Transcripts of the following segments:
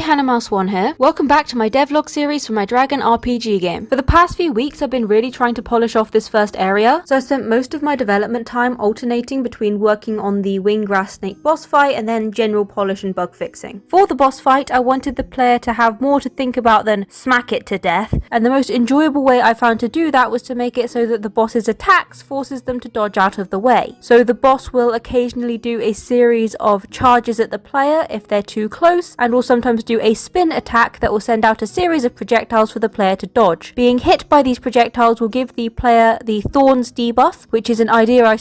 Mouse1 here. Welcome back to my devlog series for my Dragon RPG game. For the past few weeks I've been really trying to polish off this first area, so I spent most of my development time alternating between working on the winggrass snake boss fight and then general polish and bug fixing. For the boss fight I wanted the player to have more to think about than smack it to death, and the most enjoyable way I found to do that was to make it so that the boss's attacks forces them to dodge out of the way. So the boss will occasionally do a series of charges at the player if they're too close, and will sometimes do a spin attack that will send out a series of projectiles for the player to dodge. Being hit by these projectiles will give the player the Thorns debuff, which is an idea I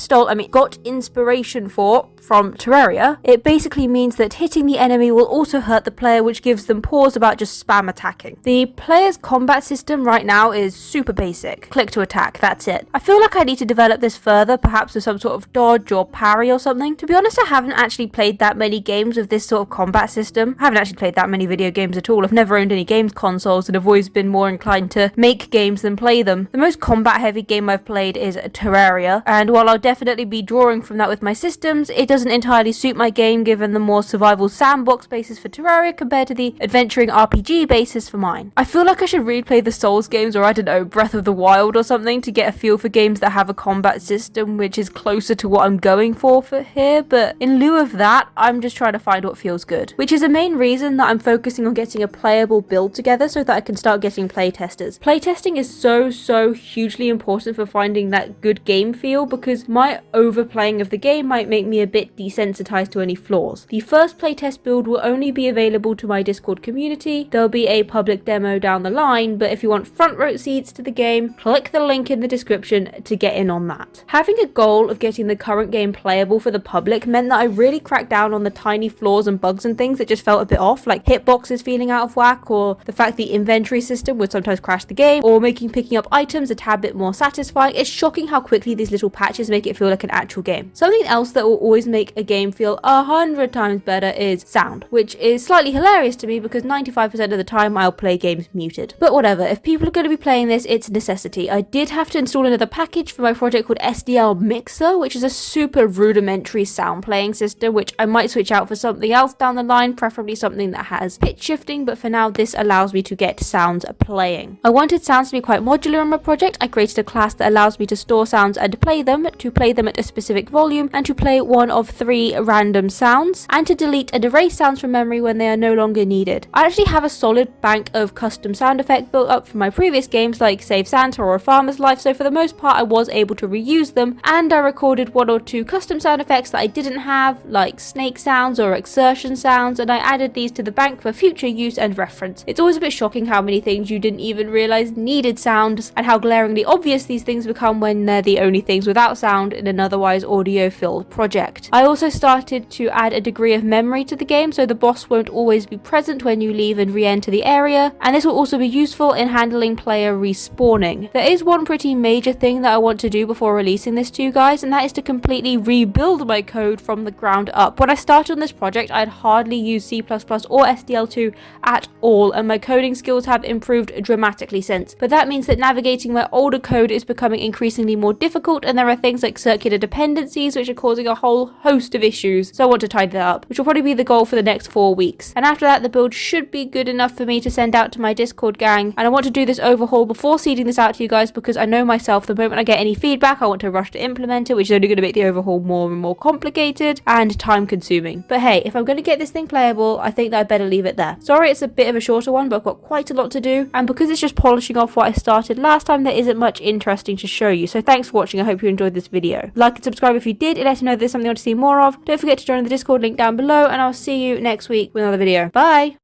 got inspiration for from Terraria. It basically means that hitting the enemy will also hurt the player, which gives them pause about just spam attacking. The player's combat system right now is super basic. Click to attack, that's it. I feel like I need to develop this further, perhaps with some sort of dodge or parry or something. To be honest, I haven't actually played that many games with this sort of combat system. I haven't actually played that many video games at all. I've never owned any games consoles and have always been more inclined to make games than play them. The most combat heavy game I've played is Terraria, and while I'll definitely be drawing from that with my systems, it doesn't entirely suit my game given the more survival sandbox basis for Terraria compared to the adventuring RPG basis for mine. I feel like I should replay the Souls games, or I don't know, Breath of the Wild or something, to get a feel for games that have a combat system which is closer to what I'm going for here, but in lieu of that, I'm just trying to find what feels good. Which is a main reason that I'm focusing on getting a playable build together so that I can start getting playtesters. Playtesting is so hugely important for finding that good game feel, because my overplaying of the game might make me a bit desensitized to any flaws. The first playtest build will only be available to my Discord community. There'll be a public demo down the line, but if you want front row seats to the game, click the link in the description to get in on that. Having a goal of getting the current game playable for the public meant that I really cracked down on the tiny flaws and bugs and things that just felt a bit off, like hitboxes feeling out of whack, or the fact the inventory system would sometimes crash the game, or making picking up items a tad bit more satisfying. It's shocking how quickly these little patches make it feel like an actual game. Something else that will always make a game feel 100 times better is sound, which is slightly hilarious to me because 95% of the time I'll play games muted. But whatever, if people are going to be playing this, it's a necessity. I did have to install another package for my project called SDL Mixer, which is a super rudimentary sound playing system, which I might switch out for something else down the line, preferably something that has pitch shifting, but for now this allows me to get sounds playing. I wanted sounds to be quite modular in my project. I created a class that allows me to store sounds and play them at a specific volume, and to play one of 3 random sounds, and to delete and erase sounds from memory when they are no longer needed. I actually have a solid bank of custom sound effects built up from my previous games like Save Santa or A Farmer's Life, so for the most part I was able to reuse them, and I recorded 1 or 2 custom sound effects that I didn't have, like snake sounds or exertion sounds, and I added these to the bank for future use and reference. It's always a bit shocking how many things you didn't even realize needed sounds, and how glaringly obvious these things become when they're the only things without sound in an otherwise audio-filled project. I also started to add a degree of memory to the game, so the boss won't always be present when you leave and re-enter the area, and this will also be useful in handling player respawning. There is one pretty major thing that I want to do before releasing this to you guys, and that is to completely rebuild my code from the ground up. When I started on this project, I'd hardly used C++ or SDL2 at all, and my coding skills have improved dramatically since. But that means that navigating my older code is becoming increasingly more difficult, and there are things like circular dependencies which are causing a whole host of issues, so I want to tidy that up, which will probably be the goal for the next 4 weeks. And after that, the build should be good enough for me to send out to my Discord gang, and I want to do this overhaul before seeding this out to you guys, because I know myself, the moment I get any feedback I want to rush to implement it, which is only going to make the overhaul more and more complicated and time consuming. But hey, if I'm going to get this thing playable, I think that I better leave it there. Sorry it's a bit of a shorter one, but I've got quite a lot to do, and because it's just polishing off what I started last time, there isn't much interesting to show you. So thanks for watching. I hope you enjoyed this video. Like and subscribe if you did, and let me know if there's something you want to see more of. Don't forget to join the Discord link down below, and I'll see you next week with another video. Bye!